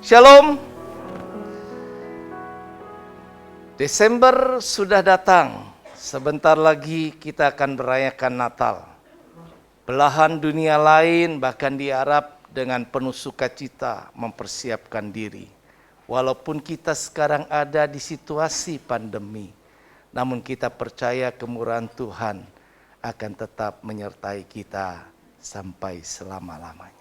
Shalom. Desember sudah datang. Sebentar lagi kita akan merayakan Natal. Belahan dunia lain bahkan di Arab dengan penuh sukacita mempersiapkan diri. Walaupun kita sekarang ada di situasi pandemi, namun kita percaya kemurahan Tuhan akan tetap menyertai kita sampai selama-lamanya.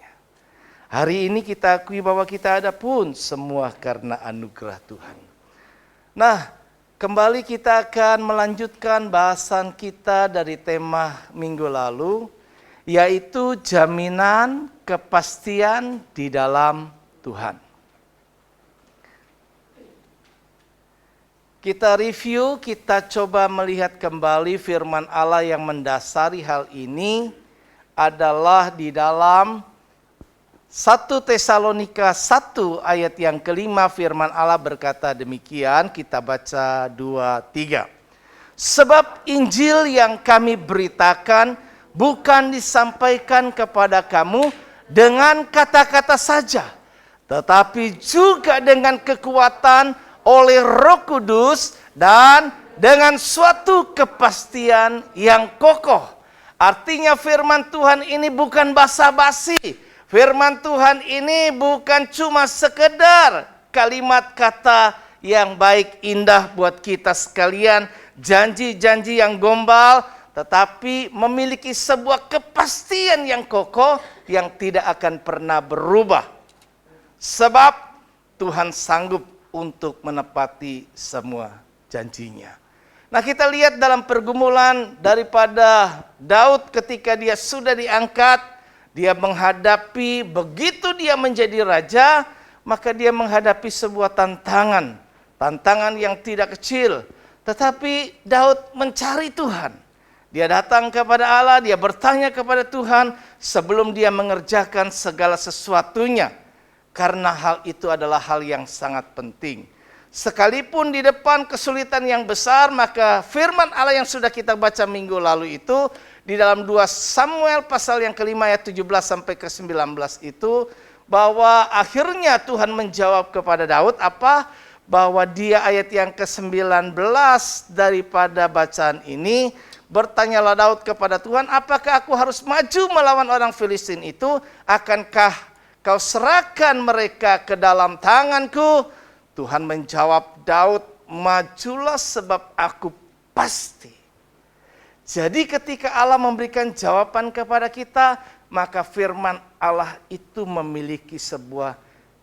Hari ini kita akui bahwa kita ada pun semua karena anugerah Tuhan. Nah, kembali kita akan melanjutkan bahasan kita dari tema minggu lalu, yaitu jaminan kepastian di dalam Tuhan. Kita review, kita coba melihat kembali firman Allah yang mendasari hal ini adalah di dalam 1 Tesalonika 1 ayat yang kelima firman Allah berkata demikian, kita baca 2-3. Sebab Injil yang kami beritakan bukan disampaikan kepada kamu dengan kata-kata saja, tetapi juga dengan kekuatan oleh Roh Kudus dan dengan suatu kepastian yang kokoh. Artinya firman Tuhan ini bukan basa-basi. Firman Tuhan ini bukan cuma sekedar kalimat kata yang baik indah buat kita sekalian, janji-janji yang gombal, tetapi memiliki sebuah kepastian yang kokoh yang tidak akan pernah berubah. Sebab Tuhan sanggup untuk menepati semua janjinya. Nah, kita lihat dalam pergumulan daripada Daud ketika dia sudah diangkat, dia menghadapi, begitu dia menjadi raja, maka dia menghadapi sebuah tantangan. Tantangan yang tidak kecil. Tetapi Daud mencari Tuhan. Dia datang kepada Allah, dia bertanya kepada Tuhan sebelum dia mengerjakan segala sesuatunya. Karena hal itu adalah hal yang sangat penting. Sekalipun di depan kesulitan yang besar, maka firman Allah yang sudah kita baca minggu lalu itu, di dalam 2 Samuel pasal yang kelima ayat 17 sampai ke 19 itu, bahwa akhirnya Tuhan menjawab kepada Daud apa? Bahwa dia ayat yang ke-19 daripada bacaan ini, bertanyalah Daud kepada Tuhan, apakah aku harus maju melawan orang Filistin itu? Akankah kau serahkan mereka ke dalam tanganku? Tuhan menjawab Daud, majulah sebab aku pasti. Jadi ketika Allah memberikan jawaban kepada kita, maka firman Allah itu memiliki sebuah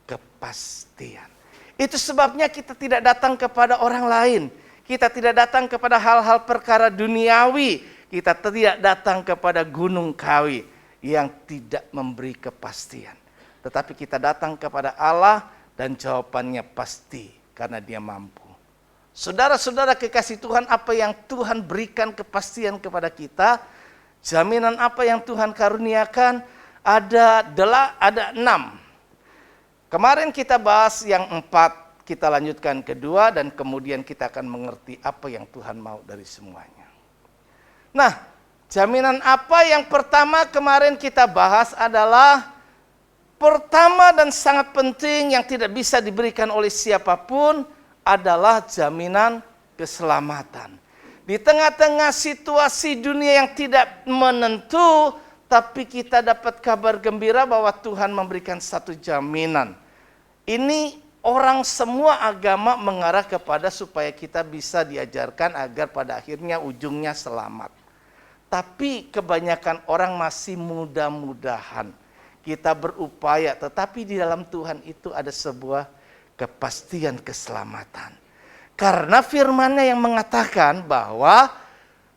kepastian. Itu sebabnya kita tidak datang kepada orang lain. Kita tidak datang kepada hal-hal perkara duniawi. Kita tidak datang kepada gunung kawi yang tidak memberi kepastian. Tetapi kita datang kepada Allah dan jawabannya pasti karena Dia mampu. Saudara-saudara kekasih Tuhan, apa yang Tuhan berikan kepastian kepada kita, jaminan apa yang Tuhan karuniakan, ada 6. Kemarin kita bahas yang 4, kita lanjutkan kedua, dan kemudian kita akan mengerti apa yang Tuhan mau dari semuanya. Nah, jaminan apa yang pertama kemarin kita bahas adalah pertama dan sangat penting yang tidak bisa diberikan oleh siapapun adalah jaminan keselamatan. Di tengah-tengah situasi dunia yang tidak menentu, tapi kita dapat kabar gembira bahwa Tuhan memberikan satu jaminan. Ini orang semua agama mengarah kepada supaya kita bisa diajarkan agar pada akhirnya ujungnya selamat. Tapi kebanyakan orang masih mudah-mudahan. Kita berupaya, tetapi di dalam Tuhan itu ada sebuah kepastian keselamatan. Karena firman-Nya yang mengatakan bahwa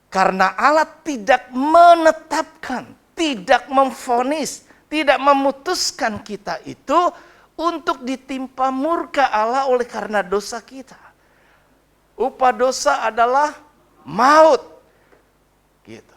karena Allah tidak menetapkan, tidak memvonis, tidak memutuskan kita itu untuk ditimpa murka Allah oleh karena dosa kita. Upah dosa adalah maut. Gitu.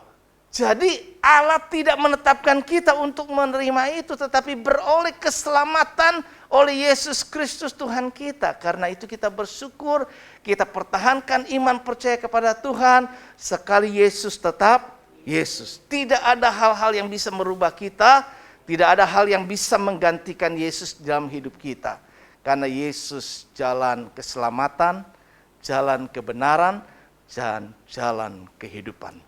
Jadi Allah tidak menetapkan kita untuk menerima itu, tetapi beroleh keselamatan oleh Yesus Kristus Tuhan kita. Karena itu kita bersyukur, kita pertahankan iman percaya kepada Tuhan. Sekali Yesus tetap Yesus. Tidak ada hal-hal yang bisa merubah kita, tidak ada hal yang bisa menggantikan Yesus dalam hidup kita. Karena Yesus jalan keselamatan, jalan kebenaran, dan jalan kehidupan.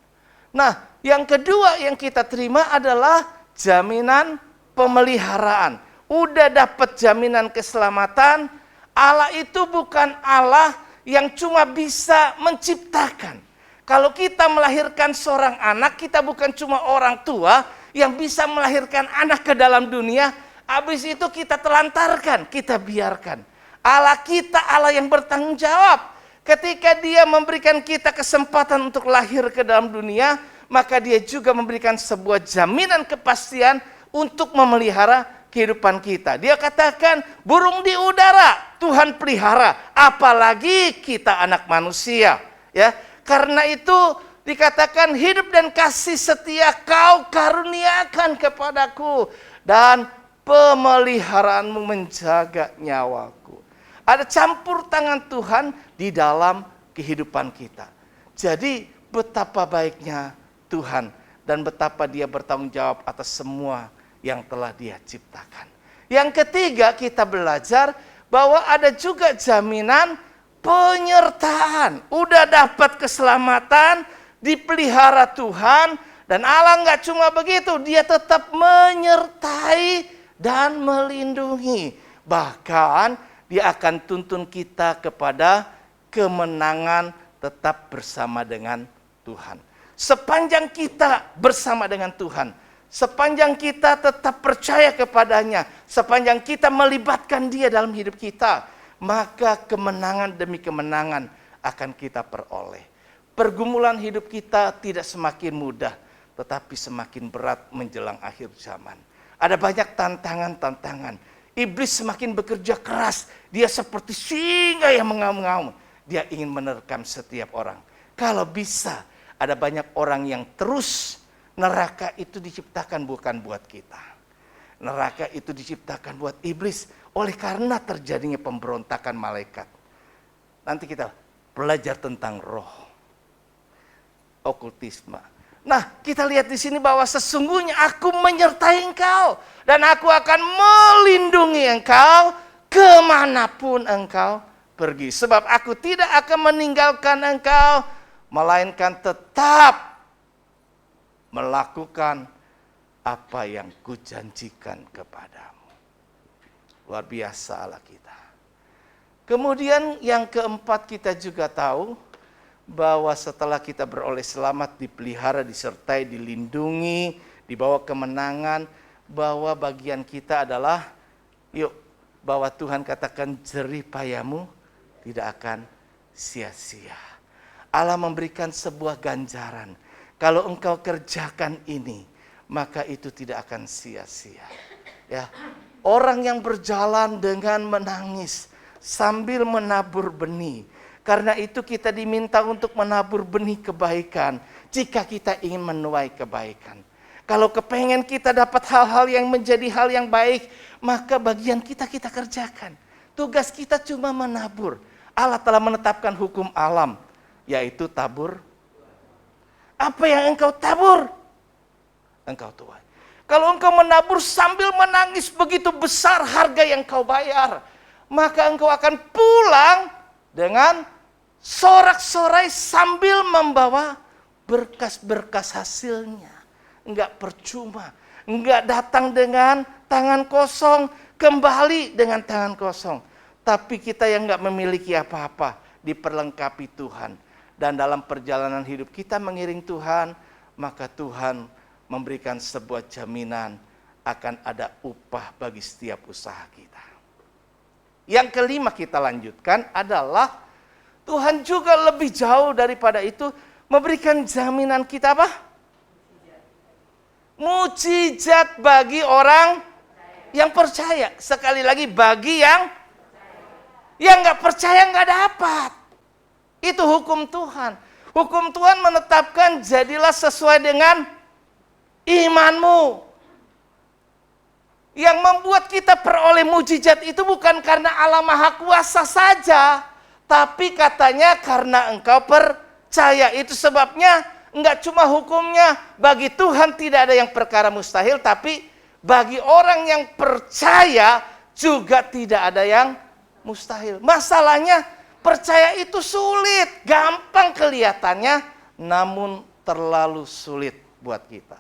Nah, yang kedua yang kita terima adalah jaminan pemeliharaan. Udah dapat jaminan keselamatan, Allah itu bukan Allah yang cuma bisa menciptakan. Kalau kita melahirkan seorang anak, kita bukan cuma orang tua yang bisa melahirkan anak ke dalam dunia, habis itu kita telantarkan, kita biarkan. Allah kita Allah yang bertanggung jawab. Ketika Dia memberikan kita kesempatan untuk lahir ke dalam dunia, maka Dia juga memberikan sebuah jaminan kepastian untuk memelihara kehidupan kita. Dia katakan, burung di udara Tuhan pelihara, apalagi kita anak manusia. Ya, karena itu dikatakan hidup dan kasih setia Kau karuniakan kepadaku, dan pemeliharaanmu menjaga nyawaku. Ada campur tangan Tuhan di dalam kehidupan kita. Jadi betapa baiknya Tuhan dan betapa Dia bertanggung jawab atas semua yang telah Dia ciptakan. Yang ketiga, kita belajar bahwa ada juga jaminan penyertaan. Udah dapat keselamatan, dipelihara Tuhan, dan Allah nggak cuma begitu, Dia tetap menyertai dan melindungi. Bahkan Dia akan tuntun kita kepada kemenangan tetap bersama dengan Tuhan. Sepanjang kita bersama dengan Tuhan, sepanjang kita tetap percaya kepadanya, sepanjang kita melibatkan Dia dalam hidup kita, maka kemenangan demi kemenangan akan kita peroleh. Pergumulan hidup kita tidak semakin mudah, tetapi semakin berat menjelang akhir zaman. Ada banyak tantangan-tantangan. Iblis semakin bekerja keras. Dia seperti singa yang mengaum-ngaum. Dia ingin menerkam setiap orang. Kalau bisa, ada banyak orang yang terus, neraka itu diciptakan bukan buat kita. Neraka itu diciptakan buat iblis. Oleh karena terjadinya pemberontakan malaikat. Nanti kita belajar tentang roh, okultisme. Nah, kita lihat di sini bahwa sesungguhnya aku menyertai engkau, dan aku akan melindungi engkau kemanapun engkau pergi. Sebab aku tidak akan meninggalkan engkau, melainkan tetap melakukan apa yang kujanjikan kepadamu. Luar biasa Allah kita. Kemudian yang keempat, kita juga tahu bahwa setelah kita beroleh selamat, dipelihara, disertai, dilindungi, dibawa kemenangan, bahwa bagian kita adalah, bahwa Tuhan katakan jerih payamu tidak akan sia-sia. Allah memberikan sebuah ganjaran. Kalau engkau kerjakan ini, maka itu tidak akan sia-sia. Ya, orang yang berjalan dengan menangis sambil menabur benih. Karena itu kita diminta untuk menabur benih kebaikan jika kita ingin menuai kebaikan. Kalau kepengen kita dapat hal-hal yang menjadi hal yang baik, maka bagian kita kerjakan. Tugas kita cuma menabur. Allah telah menetapkan hukum alam, yaitu tabur. Apa yang engkau tabur, engkau tuai. Kalau engkau menabur sambil menangis, begitu besar harga yang kau bayar, maka engkau akan pulang dengan sorak-sorai sambil membawa berkas-berkas hasilnya. Enggak percuma, enggak datang dengan tangan kosong, kembali dengan tangan kosong. Tapi kita yang enggak memiliki apa-apa, diperlengkapi Tuhan. Dan dalam perjalanan hidup kita mengiring Tuhan, maka Tuhan memberikan sebuah jaminan akan ada upah bagi setiap usaha kita. Yang kelima kita lanjutkan adalah Tuhan juga lebih jauh daripada itu memberikan jaminan kita apa? Mujizat bagi orang yang percaya. Sekali lagi, bagi yang nggak percaya nggak dapat. Itu hukum Tuhan. Hukum Tuhan menetapkan jadilah sesuai dengan imanmu. Yang membuat kita peroleh mujizat itu bukan karena Allah Maha Kuasa saja, tapi katanya karena engkau percaya. Itu sebabnya enggak cuma hukumnya, bagi Tuhan tidak ada yang perkara mustahil, tapi bagi orang yang percaya juga tidak ada yang mustahil. Masalahnya percaya itu sulit, gampang kelihatannya, namun terlalu sulit buat kita.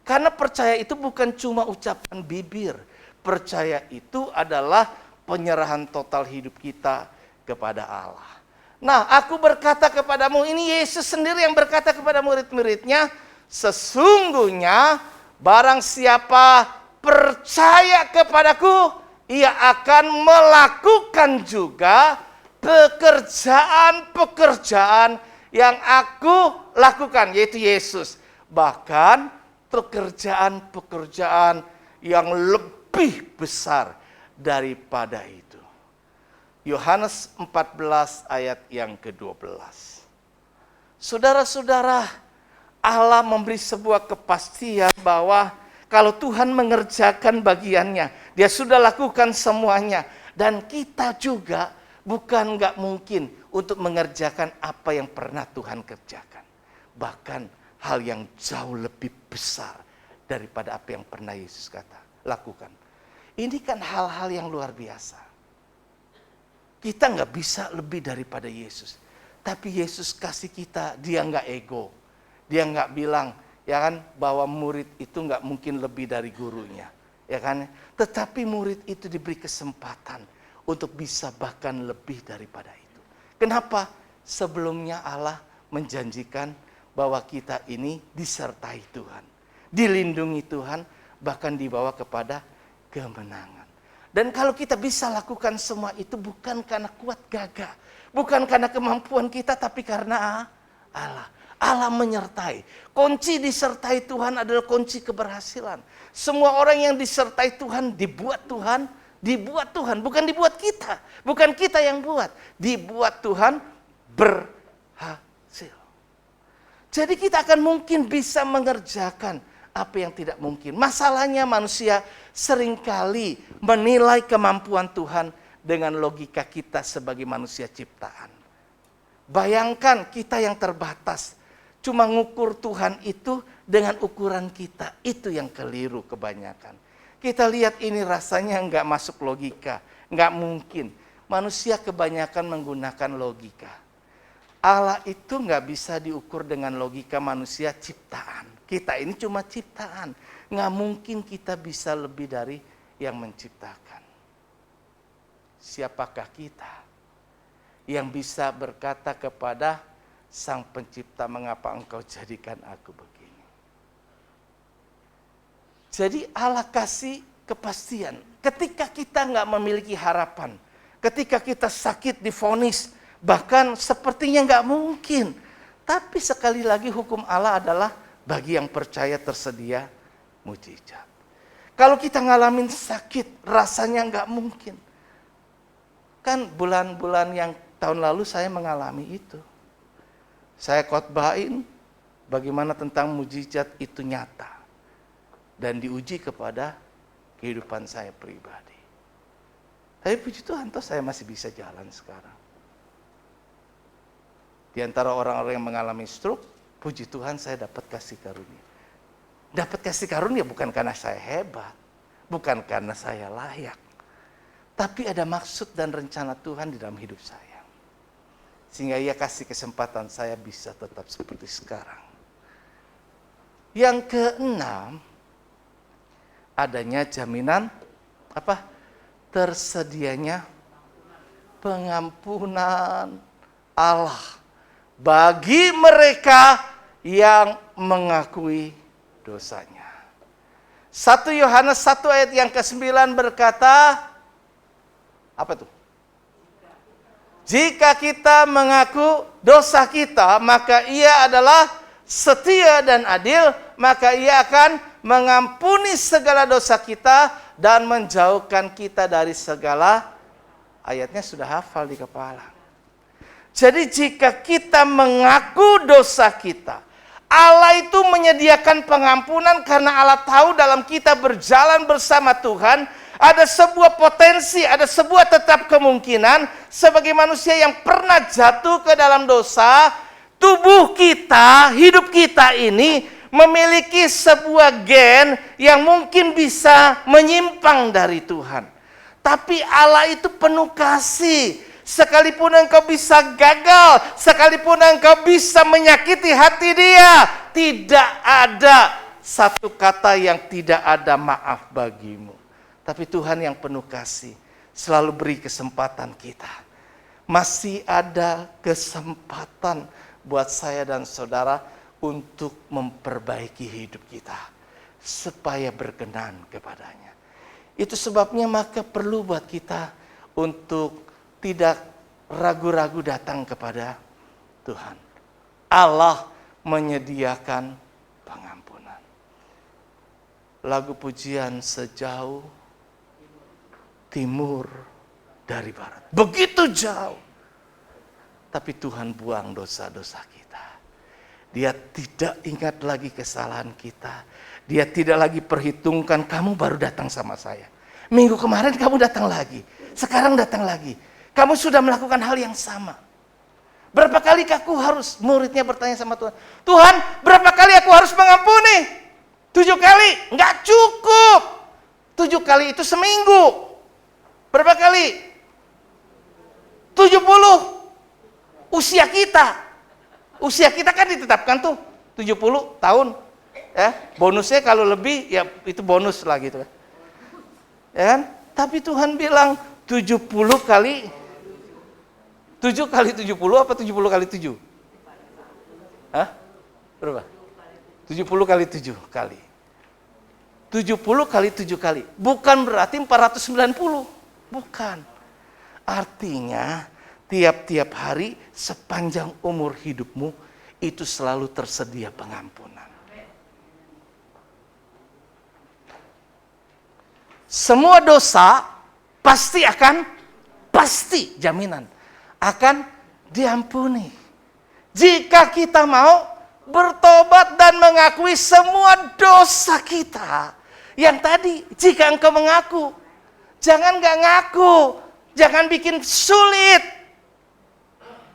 Karena percaya itu bukan cuma ucapan bibir. Percaya itu adalah penyerahan total hidup kita kepada Allah. Nah, aku berkata kepadamu, ini Yesus sendiri yang berkata kepada murid-muridnya, sesungguhnya barang siapa percaya kepadaku, ia akan melakukan juga pekerjaan-pekerjaan yang aku lakukan, yaitu Yesus. Bahkan pekerjaan-pekerjaan yang lebih besar daripada itu. Yohanes 14 ayat yang ke-12. Saudara-saudara, Allah memberi sebuah kepastian bahwa kalau Tuhan mengerjakan bagiannya, Dia sudah lakukan semuanya. Dan kita juga bukan nggak mungkin untuk mengerjakan apa yang pernah Tuhan kerjakan. Bahkan hal yang jauh lebih besar daripada apa yang pernah Yesus lakukan. Ini kan hal-hal yang luar biasa. Kita nggak bisa lebih daripada Yesus. Tapi Yesus kasih kita, Dia nggak ego. Dia nggak bilang, ya kan, bahwa murid itu nggak mungkin lebih dari gurunya. Ya kan? Tetapi murid itu diberi kesempatan untuk bisa bahkan lebih daripada itu. Kenapa? Sebelumnya Allah menjanjikan bahwa kita ini disertai Tuhan. Dilindungi Tuhan, bahkan dibawa kepada kemenangan. Dan kalau kita bisa lakukan semua itu bukan karena kuat gagah, bukan karena kemampuan kita, tapi karena Allah. Allah menyertai. Kunci disertai Tuhan adalah kunci keberhasilan. Semua orang yang disertai Tuhan, dibuat Tuhan, bukan dibuat kita. Bukan kita yang buat, dibuat Tuhan berhasil. Jadi kita akan mungkin bisa mengerjakan apa yang tidak mungkin. Masalahnya manusia seringkali menilai kemampuan Tuhan dengan logika kita sebagai manusia ciptaan. Bayangkan kita yang terbatas, cuma ngukur Tuhan itu dengan ukuran kita. Itu yang keliru kebanyakan. Kita lihat ini rasanya nggak masuk logika. Nggak mungkin. Manusia kebanyakan menggunakan logika. Allah itu nggak bisa diukur dengan logika manusia ciptaan. Kita ini cuma ciptaan. Nggak mungkin kita bisa lebih dari yang menciptakan. Siapakah kita yang bisa berkata kepada Sang Pencipta, mengapa engkau jadikan aku begini? Jadi Allah kasih kepastian. Ketika kita nggak memiliki harapan, ketika kita sakit divonis, bahkan sepertinya nggak mungkin. Tapi sekali lagi hukum Allah adalah bagi yang percaya tersedia mujizat. Kalau kita ngalamin sakit, rasanya nggak mungkin. Kan bulan-bulan yang tahun lalu saya mengalami itu. Saya khotbahin bagaimana tentang mujizat itu nyata. Dan diuji kepada kehidupan saya pribadi. Tapi puji Tuhan, toh saya masih bisa jalan sekarang. Di antara orang-orang yang mengalami stroke, puji Tuhan saya dapat kasih karunia. Dapat kasih karunia bukan karena saya hebat, bukan karena saya layak. Tapi ada maksud dan rencana Tuhan di dalam hidup saya. Sehingga Ia kasih kesempatan saya bisa tetap seperti sekarang. Yang keenam, adanya jaminan tersedianya pengampunan Allah bagi mereka yang mengakui dosanya. 1 Yohanes 1 ayat yang ke-9 berkata, apa tuh? Jika kita mengaku dosa kita, maka Ia adalah setia dan adil, maka Ia akan mengampuni segala dosa kita dan menjauhkan kita dari segala, ayatnya sudah hafal di kepala. Jadi jika kita mengaku dosa kita, Allah itu menyediakan pengampunan karena Allah tahu dalam kita berjalan bersama Tuhan, ada sebuah potensi, ada sebuah tetap kemungkinan sebagai manusia yang pernah jatuh ke dalam dosa, tubuh kita, hidup kita ini memiliki sebuah gen yang mungkin bisa menyimpang dari Tuhan. Tapi Allah itu penuh kasih. Sekalipun engkau bisa gagal, sekalipun engkau bisa menyakiti hati dia, tidak ada satu kata yang tidak ada maaf bagimu. Tapi Tuhan yang penuh kasih selalu beri kesempatan kita. Masih ada kesempatan buat saya dan saudara untuk memperbaiki hidup kita supaya berkenan kepadanya. Itu sebabnya maka perlu buat kita untuk tidak ragu-ragu datang kepada Tuhan. Allah menyediakan pengampunan. Lagu pujian sejauh timur dari barat. Begitu jauh. Tapi Tuhan buang dosa-dosa kita. Dia tidak ingat lagi kesalahan kita. Dia tidak lagi perhitungkan, kamu baru datang sama saya. Minggu kemarin kamu datang lagi. Sekarang datang lagi. Kamu sudah melakukan hal yang sama. Berapa kali aku harus, muridnya bertanya sama Tuhan. Tuhan, berapa kali aku harus mengampuni? 7 kali? Enggak cukup. 7 kali itu seminggu. Berapa kali? 70. Usia kita. Usia kita kan ditetapkan tuh 70 tahun. Ya, bonusnya kalau lebih ya itu bonus lah gitu. Ya kan? Tapi Tuhan bilang 70 kali 7 kali 70 apa 70 kali 7? Hah? Berapa? 70 kali 7 kali. 70 kali 7 kali. Bukan berarti 490. Bukan. Artinya tiap-tiap hari sepanjang umur hidupmu itu selalu tersedia pengampunan. Semua dosa pasti jaminan akan diampuni. Jika kita mau bertobat dan mengakui semua dosa kita. Yang tadi, jika engkau mengaku, jangan gak ngaku, jangan bikin sulit.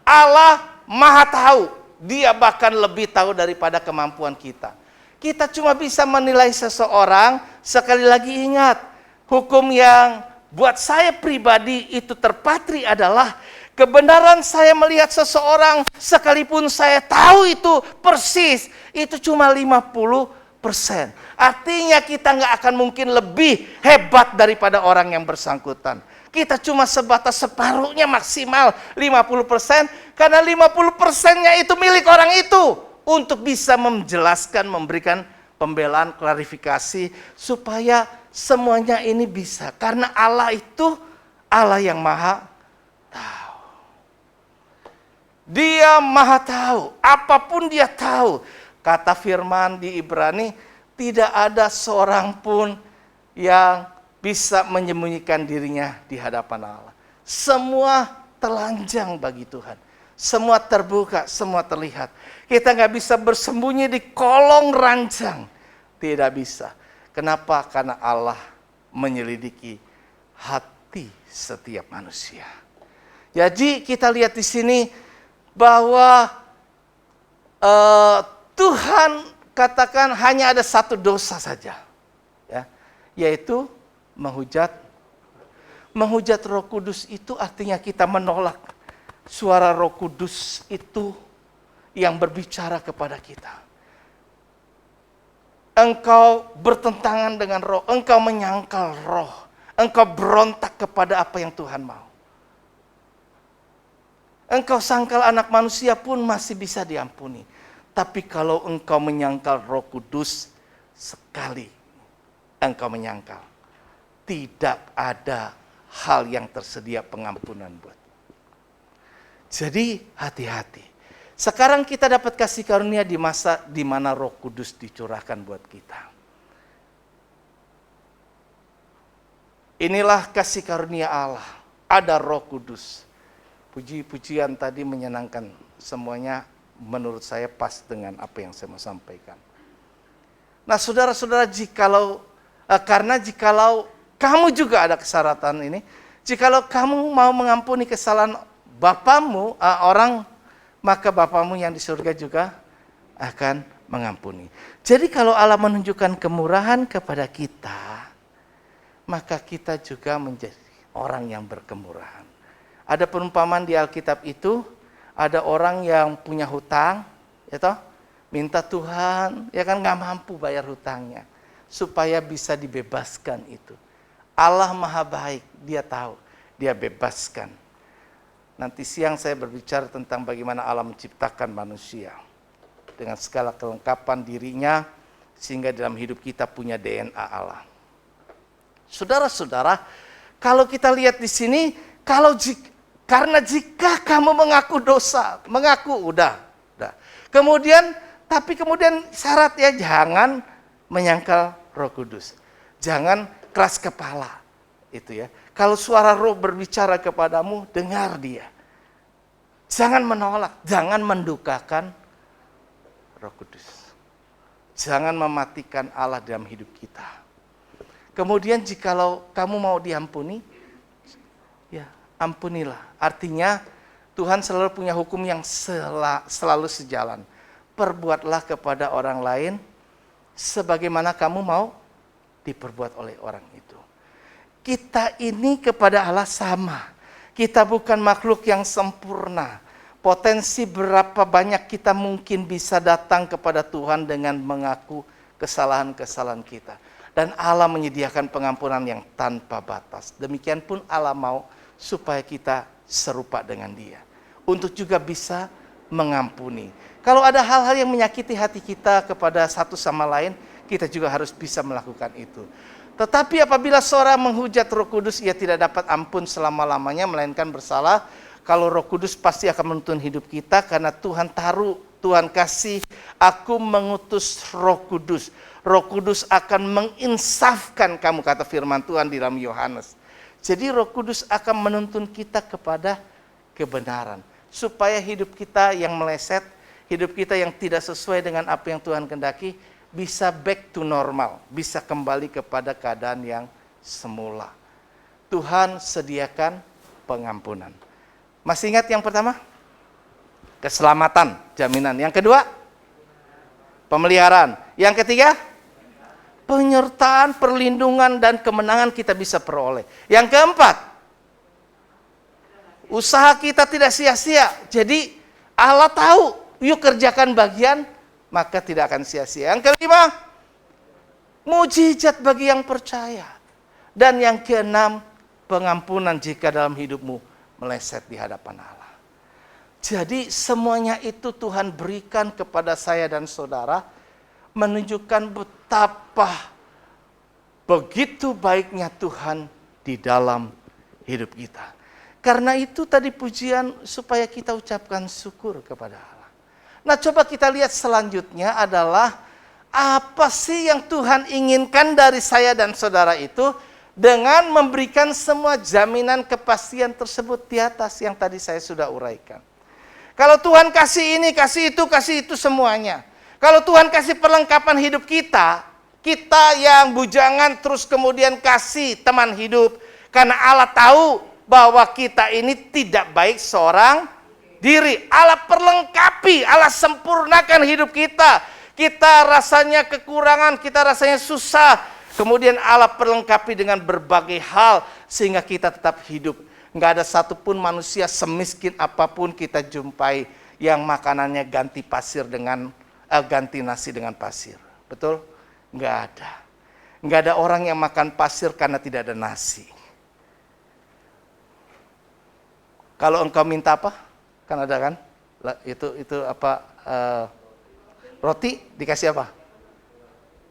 Allah Maha tahu, Dia bahkan lebih tahu daripada kemampuan kita. Kita cuma bisa menilai seseorang, sekali lagi ingat, hukum yang buat saya pribadi itu terpatri adalah kebenaran saya melihat seseorang sekalipun saya tahu itu persis, itu cuma 50%. Artinya kita nggak akan mungkin lebih hebat daripada orang yang bersangkutan. Kita cuma sebatas separuhnya maksimal 50%, karena 50%-nya itu milik orang itu untuk bisa menjelaskan, memberikan pembelaan, klarifikasi supaya semuanya ini bisa. Karena Allah itu Allah yang Maha tahu. Dia Maha tahu, apapun Dia tahu. Kata firman di Ibrani, tidak ada seorang pun yang bisa menyembunyikan dirinya di hadapan Allah. Semua telanjang bagi Tuhan. Semua terbuka, semua terlihat. Kita nggak bisa bersembunyi di kolong ranjang. Tidak bisa. Kenapa? Karena Allah menyelidiki hati setiap manusia. Jadi kita lihat di sini bahwa Tuhan katakan hanya ada satu dosa saja, ya, yaitu menghujat Roh Kudus. Itu artinya kita menolak suara Roh Kudus itu yang berbicara kepada kita. Engkau bertentangan dengan Roh, engkau menyangkal Roh, engkau berontak kepada apa yang Tuhan mau. Engkau sangkal anak manusia pun masih bisa diampuni. Tapi kalau engkau menyangkal Roh Kudus, sekali engkau menyangkal, tidak ada hal yang tersedia pengampunan buat. Jadi hati-hati. Sekarang kita dapat kasih karunia di masa di mana Roh Kudus dicurahkan buat kita. Inilah kasih karunia Allah. Ada Roh Kudus. Puji-pujian tadi menyenangkan, semuanya menurut saya pas dengan apa yang saya mau sampaikan. Nah saudara-saudara, jikalau kamu juga ada kesyaratan ini, jikalau kamu mau mengampuni kesalahan bapamu, maka bapamu yang di surga juga akan mengampuni. Jadi kalau Allah menunjukkan kemurahan kepada kita, maka kita juga orang yang berkemurahan. Ada perumpamaan di Alkitab itu, ada orang yang punya hutang, ya toh, minta Tuhan, ya kan nggak mampu bayar hutangnya, supaya bisa dibebaskan itu. Allah Maha Baik, Dia tahu, Dia bebaskan. Nanti siang saya berbicara tentang bagaimana Allah menciptakan manusia dengan segala kelengkapan dirinya, sehingga dalam hidup kita punya DNA Allah. Saudara-saudara, kalau kita lihat di sini, karena jika kamu mengaku dosa, mengaku udah. Tapi kemudian syarat ya, jangan menyangkal Roh Kudus, jangan keras kepala, itu ya. Kalau suara Roh berbicara kepadamu, dengar Dia. Jangan menolak, jangan mendukakan Roh Kudus. Jangan mematikan Allah dalam hidup kita. Kemudian jikalau kamu mau diampuni, ya ampunilah. Artinya Tuhan selalu punya hukum yang selalu sejalan. Perbuatlah kepada orang lain sebagaimana kamu mau diperbuat oleh orang itu. Kita ini kepada Allah sama. Kita bukan makhluk yang sempurna. Potensi berapa banyak kita mungkin bisa datang kepada Tuhan dengan mengaku kesalahan-kesalahan kita. Dan Allah menyediakan pengampunan yang tanpa batas. Demikian pun Allah mau supaya kita serupa dengan Dia. Untuk juga bisa mengampuni. Kalau ada hal-hal yang menyakiti hati kita kepada satu sama lain, kita juga harus bisa melakukan itu. Tetapi apabila seorang menghujat Roh Kudus, ia tidak dapat ampun selama-lamanya, melainkan bersalah. Kalau Roh Kudus pasti akan menuntun hidup kita, karena Tuhan kasih, aku mengutus Roh Kudus. Roh Kudus akan menginsafkan kamu, kata firman Tuhan di dalam Yohanes. Jadi Roh Kudus akan menuntun kita kepada kebenaran. Supaya hidup kita yang meleset, hidup kita yang tidak sesuai dengan apa yang Tuhan kehendaki, bisa back to normal, bisa kembali kepada keadaan yang semula. Tuhan sediakan pengampunan. Masih ingat yang pertama? Keselamatan, jaminan. Yang kedua? Pemeliharaan. Yang ketiga? Penyertaan, perlindungan, dan kemenangan kita bisa peroleh. Yang keempat? Usaha kita tidak sia-sia. Jadi Allah tahu, yuk kerjakan bagian, maka tidak akan sia-sia. Yang kelima? Mujizat bagi yang percaya. Dan yang keenam, pengampunan jika dalam hidupmu meleset di hadapan Allah. Jadi semuanya itu Tuhan berikan kepada saya dan saudara, menunjukkan betapa begitu baiknya Tuhan di dalam hidup kita. Karena itu tadi pujian supaya kita ucapkan syukur kepada Allah. Nah, coba kita lihat selanjutnya adalah apa sih yang Tuhan inginkan dari saya dan saudara itu, dengan memberikan semua jaminan kepastian tersebut di atas yang tadi saya sudah uraikan. Kalau Tuhan kasih ini, kasih itu semuanya. Kalau Tuhan kasih perlengkapan hidup kita, kita yang bujangan terus kemudian kasih teman hidup. Karena Allah tahu bahwa kita ini tidak baik seorang diri. Allah perlengkapi, Allah sempurnakan hidup kita. Kita rasanya kekurangan, kita rasanya susah. Kemudian Allah perlengkapi dengan berbagai hal sehingga kita tetap hidup. Nggak ada satupun manusia semiskin apapun kita jumpai yang makanannya ganti nasi dengan pasir. Betul? Nggak ada. Nggak ada orang yang makan pasir karena tidak ada nasi. Kalau engkau minta apa? Kan ada kan? Itu apa? Roti dikasih apa?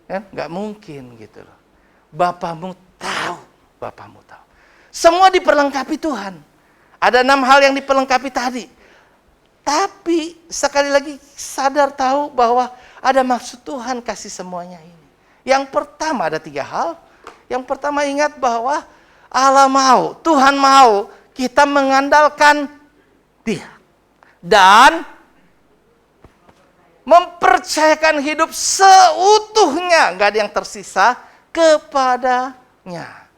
Ya, nggak mungkin gitu loh. Bapamu tahu. Semua diperlengkapi Tuhan. Ada 6 hal yang diperlengkapi tadi. Tapi sekali lagi sadar tahu bahwa ada maksud Tuhan kasih semuanya ini. Yang pertama ada 3 hal. Yang pertama ingat bahwa Allah mau, Tuhan mau kita mengandalkan Dia. Dan mempercayakan hidup seutuhnya, nggak ada yang tersisa, kepadanya.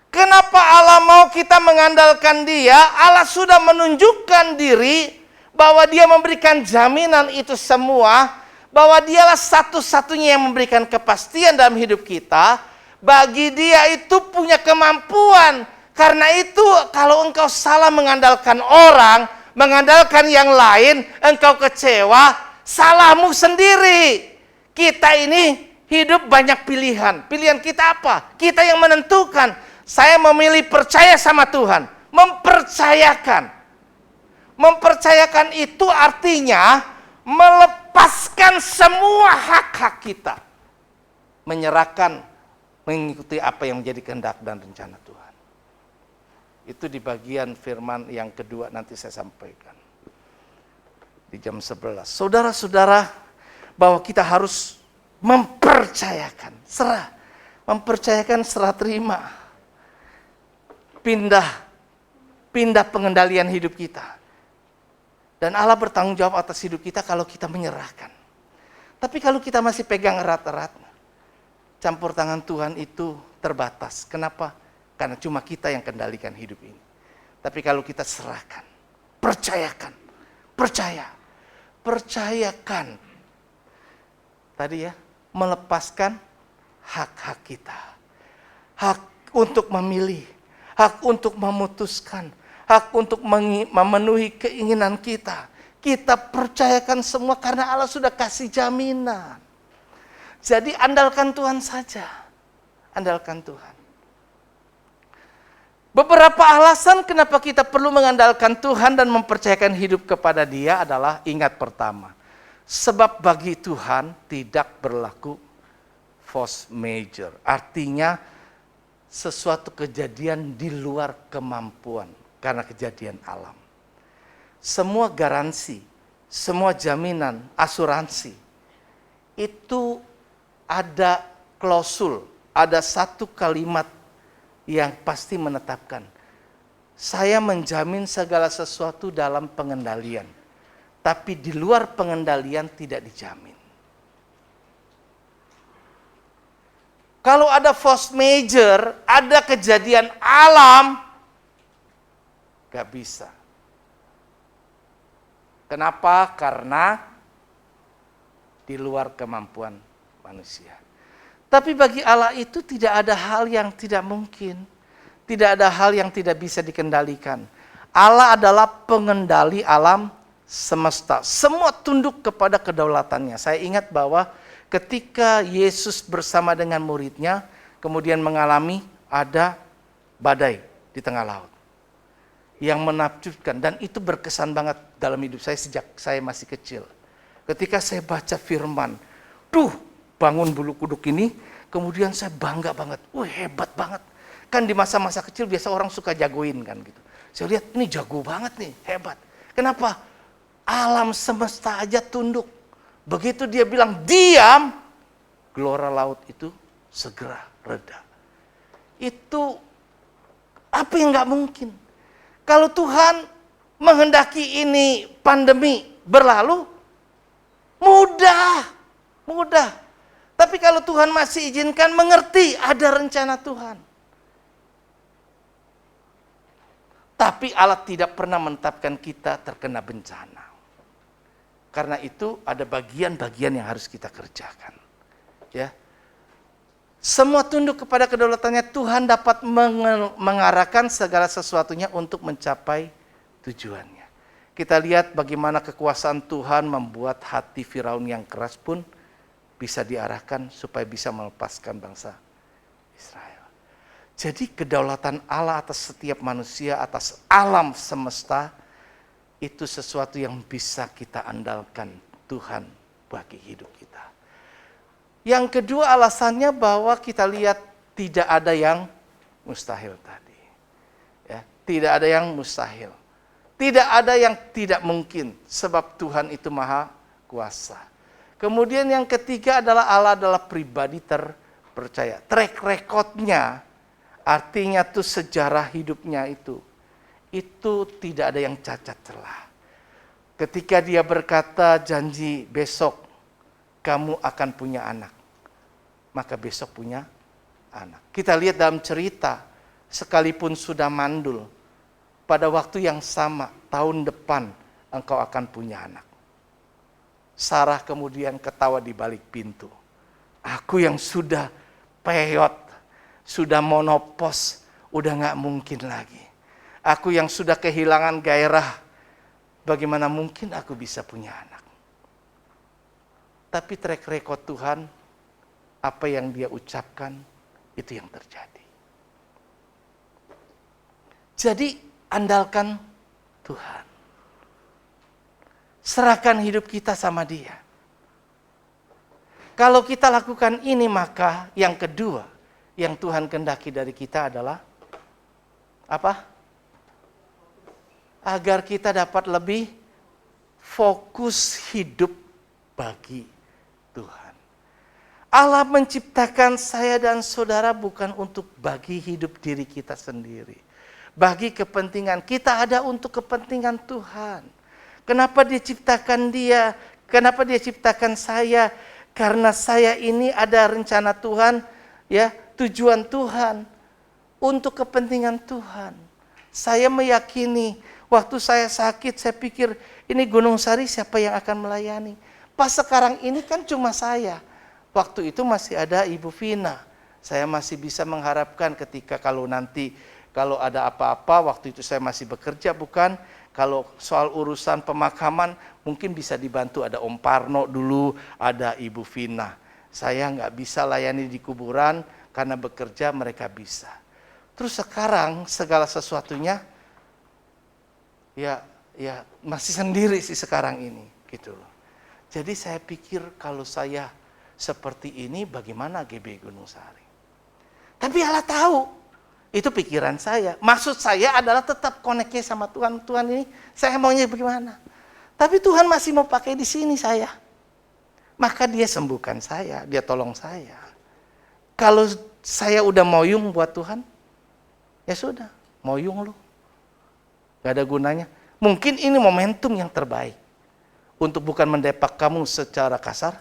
Kenapa Allah mau kita mengandalkan Dia? Allah sudah menunjukkan diri bahwa Dia memberikan jaminan itu semua, bahwa Dialah satu-satunya yang memberikan kepastian dalam hidup kita, Bagi dia itu punya kemampuan. Karena itu kalau engkau salah mengandalkan orang, mengandalkan yang lain, engkau kecewa, salahmu sendiri. Kita ini hidup banyak pilihan. Pilihan kita apa? Kita yang menentukan. Saya memilih percaya sama Tuhan. Mempercayakan. Mempercayakan itu artinya melepaskan semua hak-hak kita. Menyerahkan, mengikuti apa yang menjadi kehendak dan rencana Tuhan. Itu di bagian firman yang kedua nanti saya sampaikan. Di jam 11. Saudara-saudara, bahwa kita harus mempercayakan, serah. Mempercayakan, serah terima. Pindah pengendalian hidup kita. Dan Allah bertanggung jawab atas hidup kita kalau kita menyerahkan. Tapi kalau kita masih pegang erat-erat, campur tangan Tuhan itu terbatas. Kenapa? Karena cuma kita yang kendalikan hidup ini. Tapi kalau kita serahkan, percayakan. Tadi ya, melepaskan hak-hak kita. Hak untuk memilih, hak untuk memutuskan, hak untuk memenuhi keinginan kita. Kita percayakan semua karena Allah sudah kasih jaminan. Jadi andalkan Tuhan saja. Andalkan Tuhan. Beberapa alasan kenapa kita perlu mengandalkan Tuhan dan mempercayakan hidup kepada Dia adalah, ingat pertama, sebab bagi Tuhan tidak berlaku force major. Artinya sesuatu kejadian di luar kemampuan karena kejadian alam. Semua garansi, semua jaminan, asuransi, itu ada klausul, ada satu kalimat yang pasti menetapkan, saya menjamin segala sesuatu dalam pengendalian, tapi di luar pengendalian tidak dijamin. Kalau ada force major, ada kejadian alam, gak bisa. Kenapa? Karena di luar kemampuan manusia. Tapi bagi Allah itu tidak ada hal yang tidak mungkin. Tidak ada hal yang tidak bisa dikendalikan. Allah adalah pengendali alam semesta. Semua tunduk kepada kedaulatannya. Saya ingat bahwa ketika Yesus bersama dengan muridnya, kemudian mengalami ada badai di tengah laut. Yang menakjubkan, dan itu berkesan banget dalam hidup saya sejak saya masih kecil. Ketika saya baca firman, bangun bulu kuduk ini, kemudian saya bangga banget. Hebat banget. Kan di masa-masa kecil biasa orang suka jagoin kan gitu. Saya lihat ini jago banget nih, hebat. Kenapa? Alam semesta aja tunduk. Begitu dia bilang diam, gelora laut itu segera reda. Itu apa yang gak mungkin. Kalau Tuhan menghendaki ini pandemi berlalu, mudah. Tapi kalau Tuhan masih izinkan, mengerti ada rencana Tuhan. Tapi Allah tidak pernah menetapkan kita terkena bencana. Karena itu ada bagian-bagian yang harus kita kerjakan. Ya. Semua tunduk kepada kedaulatannya. Tuhan dapat mengarahkan segala sesuatunya untuk mencapai tujuannya. Kita lihat bagaimana kekuasaan Tuhan membuat hati Firaun yang keras pun bisa diarahkan supaya bisa melepaskan bangsa Israel. Jadi kedaulatan Allah atas setiap manusia, atas alam semesta, itu sesuatu yang bisa kita andalkan Tuhan bagi hidup kita. Yang kedua alasannya bahwa kita lihat tidak ada yang mustahil tadi. Ya, tidak ada yang mustahil. Tidak ada yang tidak mungkin, sebab Tuhan itu maha kuasa. Kemudian yang ketiga adalah Allah adalah pribadi terpercaya. Track record-nya, artinya tuh sejarah hidupnya itu tidak ada yang cacat celah. Ketika dia berkata janji besok kamu akan punya anak, maka besok punya anak. Kita lihat dalam cerita, sekalipun sudah mandul, pada waktu yang sama tahun depan engkau akan punya anak. Sarah kemudian ketawa di balik pintu. Aku yang sudah peyot, sudah monopos, udah nggak mungkin lagi. Aku yang sudah kehilangan gairah, bagaimana mungkin aku bisa punya anak? Tapi track record Tuhan, apa yang Dia ucapkan, itu yang terjadi. Jadi andalkan Tuhan. Serahkan hidup kita sama Dia. Kalau kita lakukan ini, maka yang kedua yang Tuhan kehendaki dari kita adalah apa? Agar kita dapat lebih fokus hidup bagi Tuhan. Allah menciptakan saya dan saudara bukan untuk bagi hidup diri kita sendiri. Bagi kepentingan, kita ada untuk kepentingan Tuhan. Kenapa Dia ciptakan dia? Kenapa Dia ciptakan saya? Karena saya ini ada rencana Tuhan, ya, tujuan Tuhan untuk kepentingan Tuhan. Saya meyakini waktu saya sakit, saya pikir ini Gunung Sari siapa yang akan melayani? Pas sekarang ini kan cuma saya. Waktu itu masih ada Ibu Vina. Saya masih bisa mengharapkan ketika kalau nanti kalau ada apa-apa, waktu itu saya masih bekerja bukan? Kalau soal urusan pemakaman mungkin bisa dibantu, ada Om Parno dulu, ada Ibu Vina. Saya nggak bisa layani di kuburan karena bekerja, mereka bisa. Terus sekarang segala sesuatunya ya masih sendiri sih sekarang ini gitu loh. Jadi saya pikir kalau saya seperti ini bagaimana GB Gunung Sari. Tapi Allah tahu. Itu pikiran saya. Maksud saya adalah tetap koneknya sama Tuhan. Tuhan ini saya maunya bagaimana. Tapi Tuhan masih mau pakai di sini saya. Maka Dia sembuhkan saya. Dia tolong saya. Kalau saya udah moyung buat Tuhan, ya sudah. Moyung lu. Gak ada gunanya. Mungkin ini momentum yang terbaik. Untuk bukan mendepak kamu secara kasar,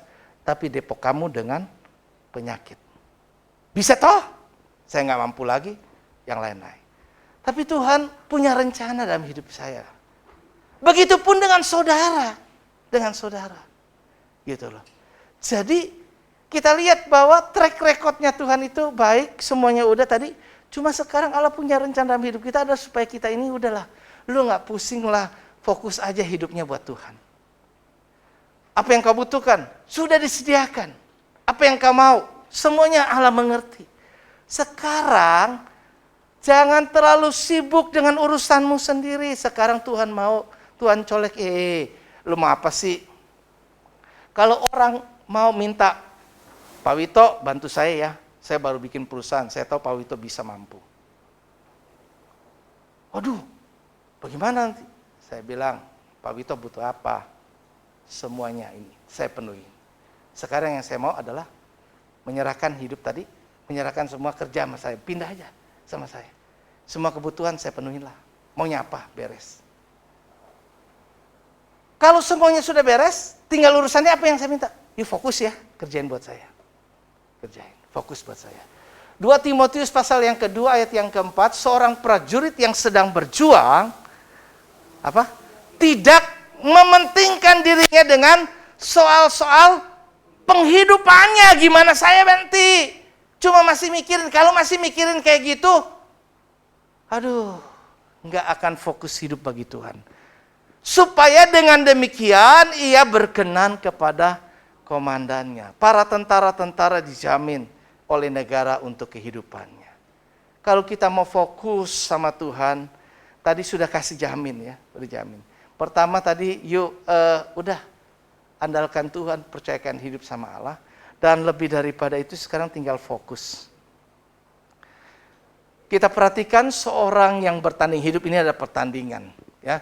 tapi depok kamu dengan penyakit. Bisa toh? Saya nggak mampu lagi. Yang lain-lain. Tapi Tuhan punya rencana dalam hidup saya. Begitupun dengan saudara. Dengan saudara. Gitu loh. Jadi kita lihat bahwa track recordnya Tuhan itu baik. Semuanya udah tadi. Cuma sekarang Allah punya rencana dalam hidup kita adalah supaya kita ini udahlah. Lu gak pusing lah. Fokus aja hidupnya buat Tuhan. Apa yang kau butuhkan? Sudah disediakan. Apa yang kau mau? Semuanya Allah mengerti. Sekarang jangan terlalu sibuk dengan urusanmu sendiri. Sekarang Tuhan mau, Tuhan colek, lu mau apa sih? Kalau orang mau minta, Pak Wito bantu saya ya, saya baru bikin perusahaan, saya tahu Pak Wito bisa mampu. Waduh, bagaimana nanti? Saya bilang, Pak Wito butuh apa? Semuanya ini, saya penuhi. Sekarang yang saya mau adalah menyerahkan hidup tadi, menyerahkan semua kerja sama saya, pindah aja sama saya. Semua kebutuhan saya penuhin lah. Maunya apa? Beres. Kalau semuanya sudah beres, tinggal urusannya apa yang saya minta? Yuk fokus ya, kerjain buat saya. Kerjain, fokus buat saya. 2 Timotius pasal yang kedua ayat yang keempat, seorang prajurit yang sedang berjuang, tidak mementingkan dirinya dengan soal-soal penghidupannya. Gimana saya nanti? Cuma masih mikirin, kalau masih mikirin kayak gitu, aduh, nggak akan fokus hidup bagi Tuhan. Supaya dengan demikian ia berkenan kepada komandannya. Para tentara-tentara dijamin oleh negara untuk kehidupannya. Kalau kita mau fokus sama Tuhan, tadi sudah kasih jamin ya, udah jamin. Pertama tadi, udah andalkan Tuhan, percayakan hidup sama Allah. Dan lebih daripada itu sekarang tinggal fokus. Kita perhatikan seorang yang bertanding, hidup ini ada pertandingan. Ya.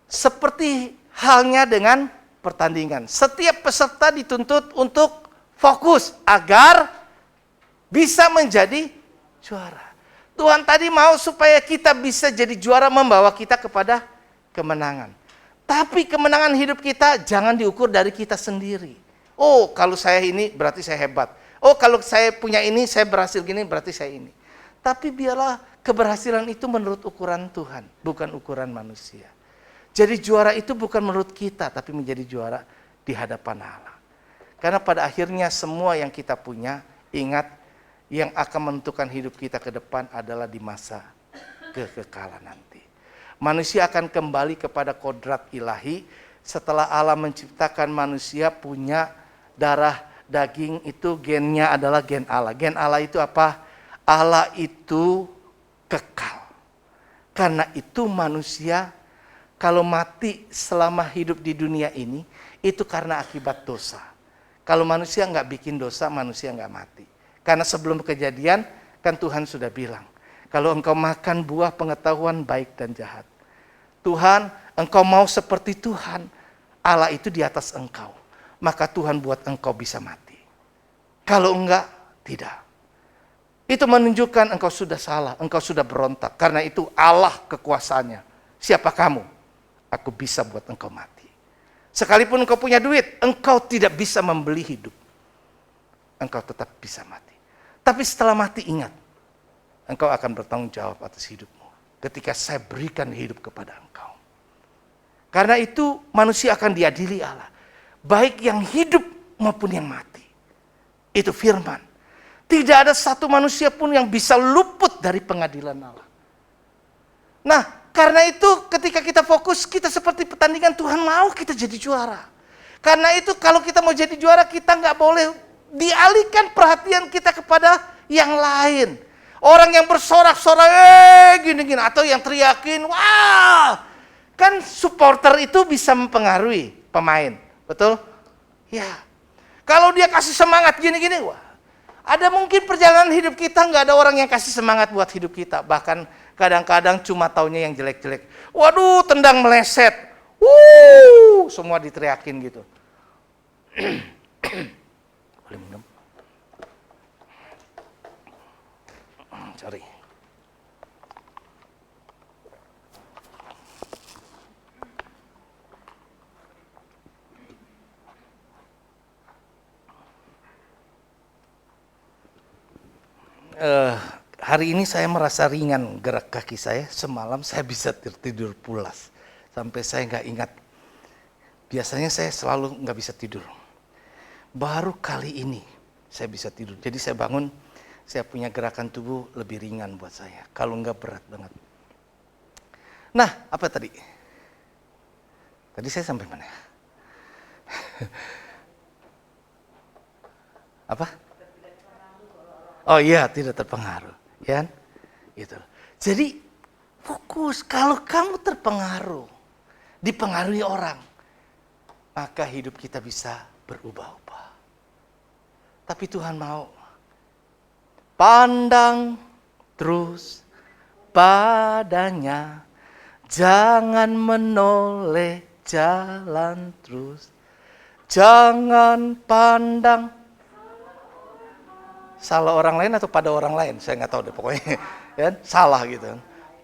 Seperti halnya dengan pertandingan. Setiap peserta dituntut untuk fokus agar bisa menjadi juara. Tuhan tadi mau supaya kita bisa jadi juara, membawa kita kepada kemenangan. Tapi kemenangan hidup kita jangan diukur dari kita sendiri. Oh, kalau saya ini berarti saya hebat. Oh, kalau saya punya ini, saya berhasil gini, berarti saya ini. Tapi biarlah keberhasilan itu menurut ukuran Tuhan, bukan ukuran manusia. Jadi juara itu bukan menurut kita, tapi menjadi juara di hadapan Allah. Karena pada akhirnya semua yang kita punya, ingat, yang akan menentukan hidup kita ke depan adalah di masa kekekalan nanti. Manusia akan kembali kepada kodrat ilahi setelah Allah menciptakan manusia punya darah daging, itu gennya adalah gen Allah. Gen Allah itu apa? Allah itu kekal. Karena itu manusia kalau mati selama hidup di dunia ini, itu karena akibat dosa. Kalau manusia nggak bikin dosa, manusia nggak mati. Karena sebelum kejadian, kan Tuhan sudah bilang, kalau engkau makan buah pengetahuan baik dan jahat, Tuhan, engkau mau seperti Tuhan, Allah itu di atas engkau, maka Tuhan buat engkau bisa mati. Kalau enggak, tidak. Itu menunjukkan engkau sudah salah, engkau sudah berontak. Karena itu Allah kekuasaannya. Siapa kamu? Aku bisa buat engkau mati. Sekalipun engkau punya duit, engkau tidak bisa membeli hidup. Engkau tetap bisa mati. Tapi setelah mati ingat, engkau akan bertanggung jawab atas hidupmu. Ketika saya berikan hidup kepada engkau. Karena itu manusia akan diadili Allah. Baik yang hidup maupun yang mati. Itu firman. Tidak ada satu manusia pun yang bisa luput dari pengadilan Allah. Nah, karena itu ketika kita fokus, kita seperti pertandingan, Tuhan mau kita jadi juara. Karena itu kalau kita mau jadi juara, kita nggak boleh dialihkan perhatian kita kepada yang lain. Orang yang bersorak-sorak, gini-gini. Atau yang teriakin, wah. Kan supporter itu bisa mempengaruhi pemain. Betul? Ya. Kalau dia kasih semangat gini-gini, wah. Ada mungkin perjalanan hidup kita nggak ada orang yang kasih semangat buat hidup kita. Bahkan kadang-kadang cuma taunya yang jelek-jelek. Waduh, tendang meleset. Semua diteriakin gitu. Boleh minum? Sorry. Hari ini saya merasa ringan gerak kaki saya. Semalam saya bisa tidur pulas. Sampai saya nggak ingat. Biasanya saya selalu nggak bisa tidur. Baru kali ini saya bisa tidur. Jadi saya bangun, saya punya gerakan tubuh lebih ringan buat saya. Kalau nggak berat banget. Nah, apa tadi? Tadi saya sampai mana? Apa? Oh iya, tidak terpengaruh, ya. Gitu. Jadi fokus. Kalau kamu terpengaruh, dipengaruhi orang, maka hidup kita bisa berubah-ubah. Tapi Tuhan mau pandang terus padanya, jangan menoleh, jalan terus, jangan pandang salah orang lain atau pada orang lain, saya nggak tahu deh pokoknya, ya, salah gitu.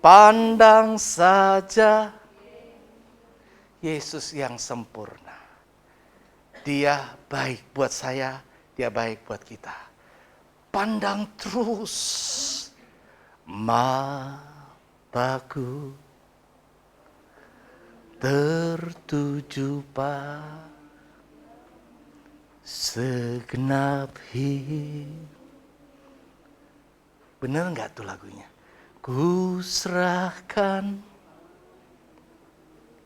Pandang saja Yesus yang sempurna. Dia baik buat saya, dia baik buat kita. Pandang terus mataku tertuju pada segenap hidup. Bener nggak tuh lagunya? Ku serahkan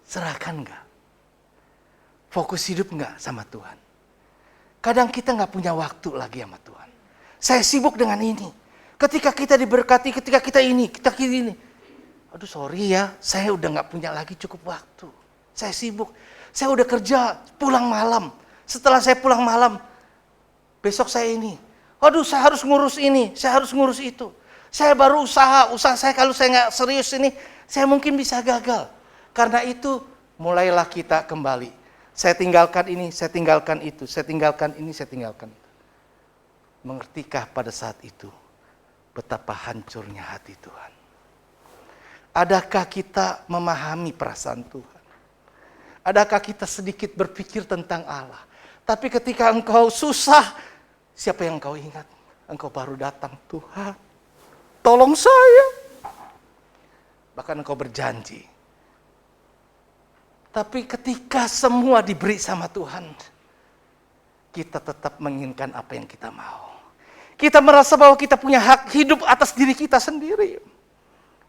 nggak? Fokus hidup nggak sama Tuhan? Kadang kita nggak punya waktu lagi sama Tuhan. Saya sibuk dengan ini. Ketika kita diberkati, ketika kita ini. Aduh sorry ya, saya udah nggak punya lagi cukup waktu. Saya sibuk. Saya udah kerja, pulang malam. Setelah saya pulang malam, besok saya ini. Aduh saya harus ngurus ini, saya harus ngurus itu. Saya baru usaha saya kalau saya nggak serius ini, saya mungkin bisa gagal. Karena itu, mulailah kita kembali. Saya tinggalkan ini, saya tinggalkan itu, saya tinggalkan ini, saya tinggalkan itu. Mengertikah pada saat itu, betapa hancurnya hati Tuhan? Adakah kita memahami perasaan Tuhan? Adakah kita sedikit berpikir tentang Allah? Tapi ketika engkau susah, siapa yang engkau ingat? Engkau baru datang, Tuhan, tolong saya. Bahkan engkau berjanji. Tapi ketika semua diberi sama Tuhan, kita tetap menginginkan apa yang kita mau. Kita merasa bahwa kita punya hak hidup atas diri kita sendiri.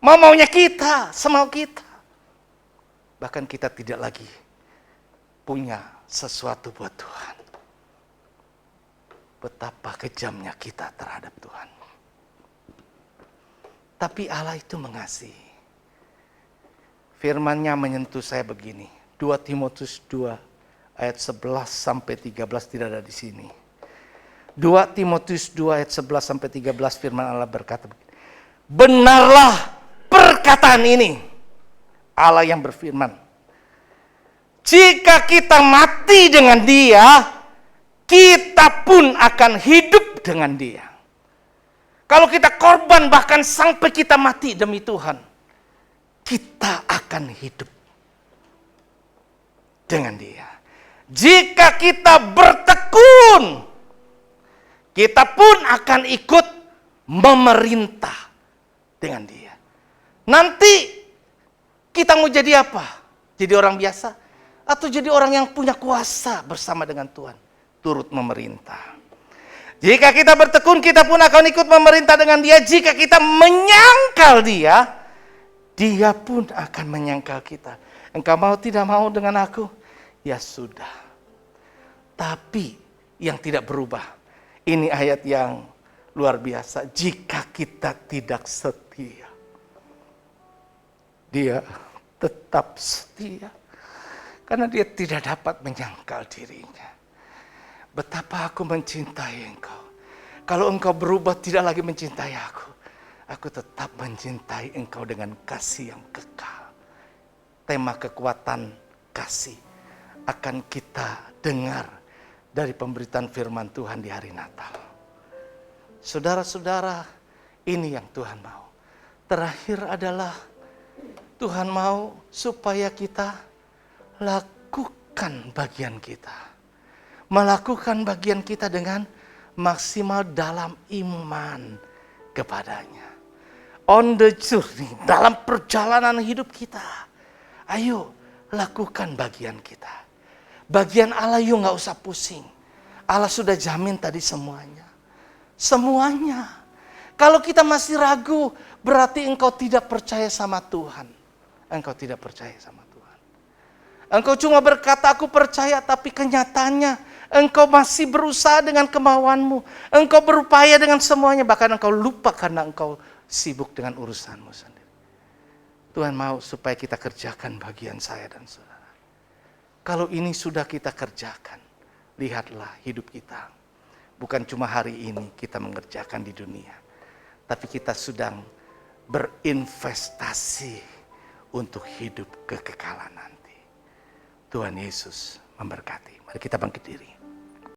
Mau-maunya kita, semau kita. Bahkan kita tidak lagi punya sesuatu buat Tuhan. Betapa kejamnya kita terhadap Tuhan. Tapi Allah itu mengasihi. Firman-Nya menyentuh saya begini. 2 Timotius 2 ayat 11 sampai 13 tidak ada di sini. 2 Timotius 2 ayat 11 sampai 13 firman Allah berkata begini. Benarlah perkataan ini. Allah yang berfirman. Jika kita mati dengan Dia, kita pun akan hidup dengan Dia. Kalau kita korban bahkan sampai kita mati demi Tuhan, kita akan hidup dengan Dia. Jika kita bertekun, kita pun akan ikut memerintah dengan Dia. Nanti kita mau jadi apa? Jadi orang biasa? Atau jadi orang yang punya kuasa bersama dengan Tuhan? Turut memerintah. Jika kita bertekun, kita pun akan ikut memerintah dengan Dia. Jika kita menyangkal Dia, Dia pun akan menyangkal kita. Engkau mau tidak mau dengan aku? Ya sudah. Tapi yang tidak berubah. Ini ayat yang luar biasa. Jika kita tidak setia, Dia tetap setia. Karena Dia tidak dapat menyangkal dirinya. Betapa aku mencintai engkau. Kalau engkau berubah tidak lagi mencintai aku tetap mencintai engkau dengan kasih yang kekal. Tema kekuatan kasih akan kita dengar dari pemberitaan firman Tuhan di hari Natal. Saudara-saudara, ini yang Tuhan mau. Terakhir adalah Tuhan mau supaya kita lakukan bagian kita. Melakukan bagian kita dengan maksimal dalam iman kepadanya. On the journey, dalam perjalanan hidup kita. Ayo, lakukan bagian kita. Bagian Allah yuk gak usah pusing. Allah sudah jamin tadi semuanya. Semuanya. Kalau kita masih ragu, berarti engkau tidak percaya sama Tuhan. Engkau tidak percaya sama Tuhan. Engkau cuma berkata aku percaya, tapi kenyataannya engkau masih berusaha dengan kemauanmu. Engkau berupaya dengan semuanya, bahkan engkau lupa karena engkau sibuk dengan urusanmu sendiri. Tuhan mau supaya kita kerjakan bagian saya dan saudara. Kalau ini sudah kita kerjakan, lihatlah hidup kita. Bukan cuma hari ini kita mengerjakan di dunia, tapi kita sedang berinvestasi untuk hidup kekekalan nanti. Tuhan Yesus memberkati. Mari kita bangkit diri.